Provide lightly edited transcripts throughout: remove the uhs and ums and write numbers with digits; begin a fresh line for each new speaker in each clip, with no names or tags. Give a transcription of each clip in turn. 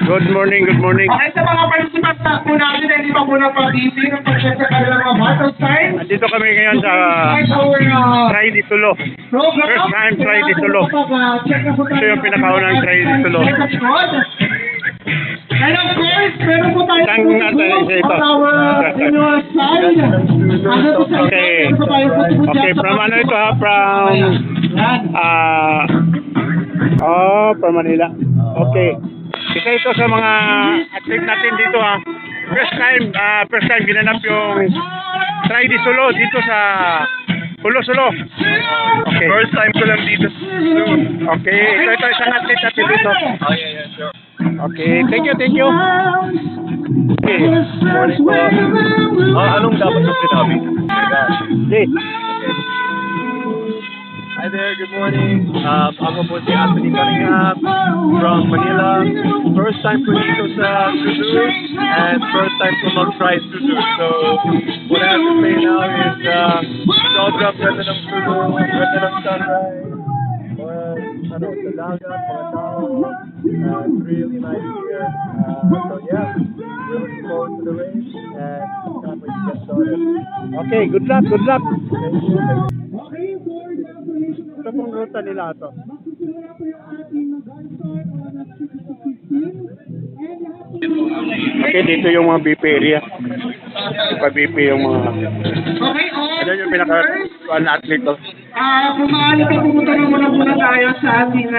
Good morning, good morning.
Okay, sa mga participants na po natin na hindi pa po nagpa-busy, nagpa-check sa kanilang mga vital signs.
Andito kami ngayon sa Try di Sulo.
Program.
First time Try di Sulo. Ito yung pinakaunang Try di Sulo.
And of course, meron po tayo
Isang natin, isa ito.
on our inner side. Ano po sa
Okay. Okay, from ano ito ha? From Manila. Okay. Isa ito sa mga athlete natin dito ha. First time ginanap yung Try di Sulo dito sa Sulo. Okay.
First time ko lang dito.
Okay, ito isang athlete natin dito.
Oh, yeah, sure.
Okay, thank you. Okay.
Morning po. Anong dapat yung sinabi?
Okay.
Hi there, good morning. Ako po si Anthony Cunningham from Manila. First time ko dito sa Suzu and first time ko mag-try Suzu. So, what I have to say now is sobrang ganda ng Suzu, ganda ng sunrise. Sa dagat, mga tao. It's really nice here. So yeah, we're looking forward to the race and can't wait to get started.
Okay, good luck.
Thank you.
Ito pong ruta nila ito. Okay, dito yung mga BP area. BP yung mga...
Okay,
Ano yung pinaka-one athlete to?
kung maaari pa pumunta na muna tayo sa ating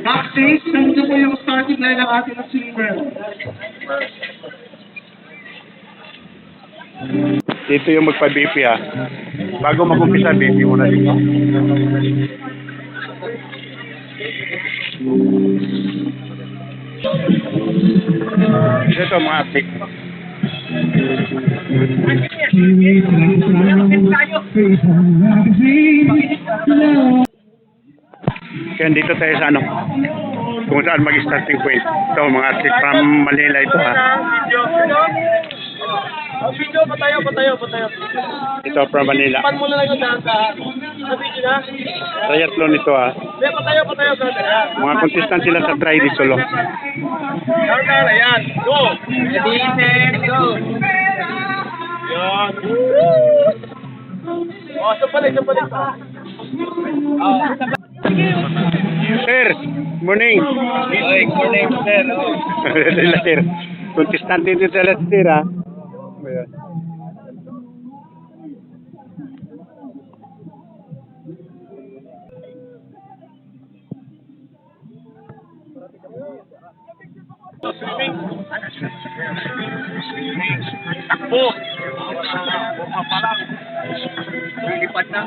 backstage. Nandito po yung starting line ng ating swimmer.
Dito yung magpa-BP ha. Bago mag-umpisa, BP muna dito. Ito mga athlete. Kaya dito tayo sa ano, kung saan mag-starting point. Ito mga athlete from Manila ito ha.
Video, patayo.
Ito from Manila.
Pan mo na lang yung data. Sa video na.
Triathlon ito ha.
Patayo, brother.
Mga contestant sila sa Try di Sulo.
Tara, yan. Go! Ready, set, go! Yan. Oh, sampalik.
Sir, morning.
Oy, morning, sir.
Sila sir. Contestant dito sila sir ha. Ayan.
Takbo! Forma pa lang. Lipad na.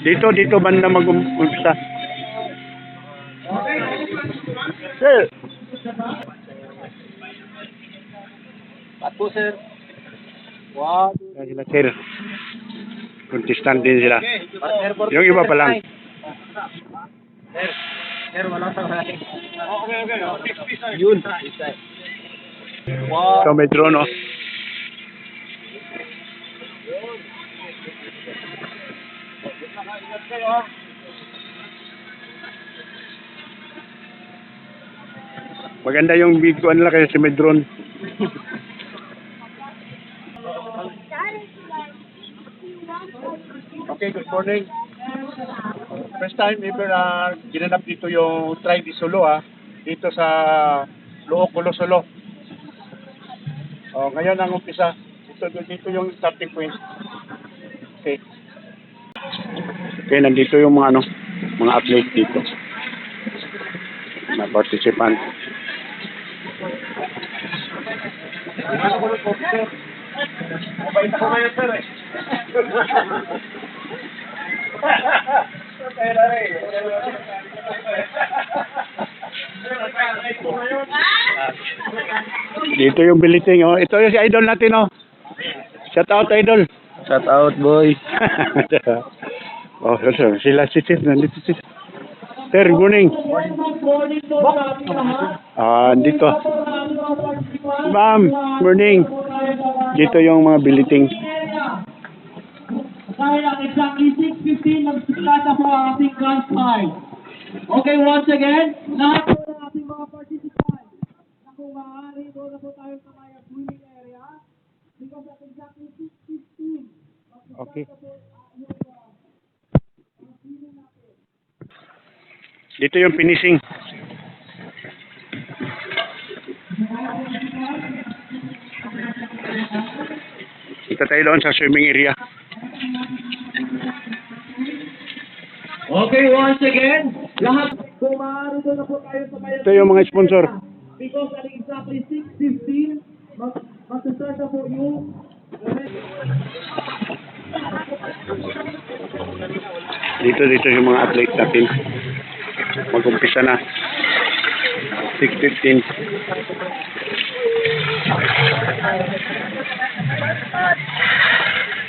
Dito banda mag-umpisa. Sir.
Takbo, sir. Wow.
Yan sila sir. Contestant din sila.
Okay.
Yung iba pa lang.
Sir, wala sa hali. Okay. Yun. Wow.
So may drone oh. Maganda yung video nila kasi may drone. Okay, good morning. First time ever ginanap dito yung Try di Sulo dito sa Sulo. Oh, ngayon ang umpisa. Dito yung starting point. Okay. Okay, nandito yung mga athlete dito. Mga participant.
Mabait ako ngayon, sir.
Dito yung biliting oh. Ito yung si idol natin oh. Shout out idol.
Shout out, boy.
Oh, sila si Sir nandito si Sir, good morning. Dito. Ma'am, morning. Dito yung mga biliting.
Dahil ang exactly 6:15 nagsimula na po ang ating grand fight. Okay, once again, lahat po ng ating mga
Ito yung finishing. Ito tayo doon sa swimming area.
Okay, once again, lahat pumarito na po tayo sa kaya.
Ito yung mga sponsor.
Because at exactly 6:15, mag-start na po yung
Dito yung mga athlete natin. Mag-umpisa na. 6:15.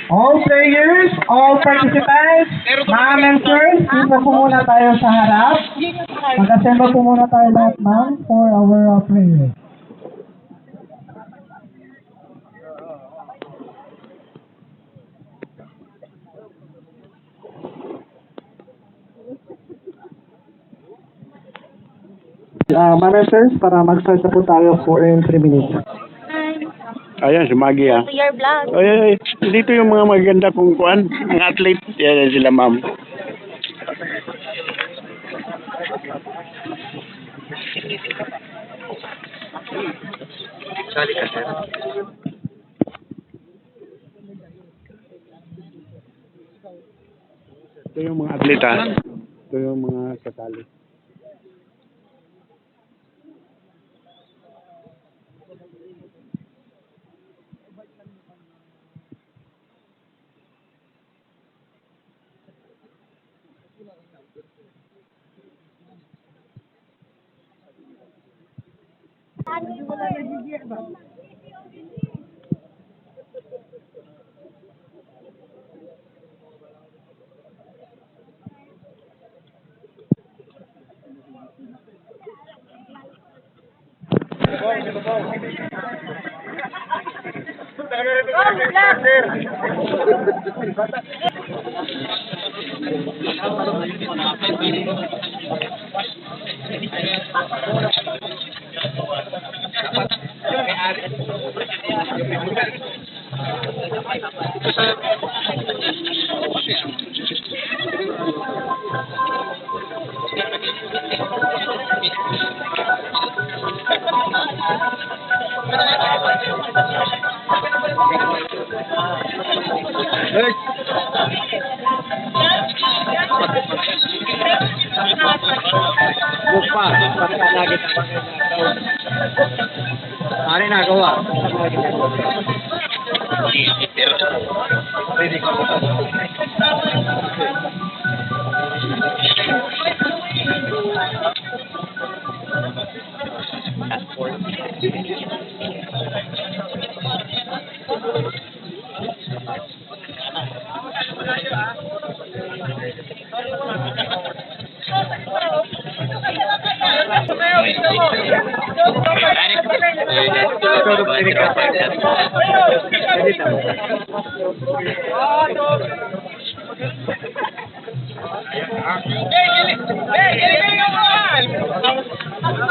all players, all participants, ma'am and sirs, dito po muna tayo sa harap. Mag-assemble po muna tayo lahat, ma'am, for our prayer. Ma'am and sirs, para mag-start na po tayo for in 3 minutes.
Ayan, sumagi ah.
To your vlog.
Ay, dito yung mga maganda kong kuan, mga athlete. Yan sila, ma'am. Ito yung mga athlete ah. Ito yung mga kasali.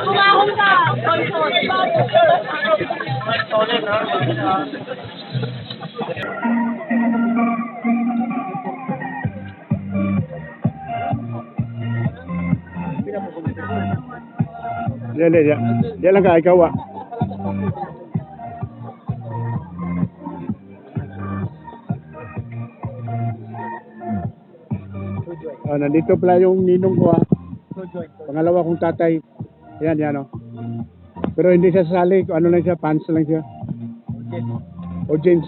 Kumahon ka. Console.
Diyan lang ka, ikaw ah. Nandito pala yung ninong ko ah. Pangalawa kong tatay. Yan oh. Pero hindi siya sasali, ano lang siya, fans lang siya. O James.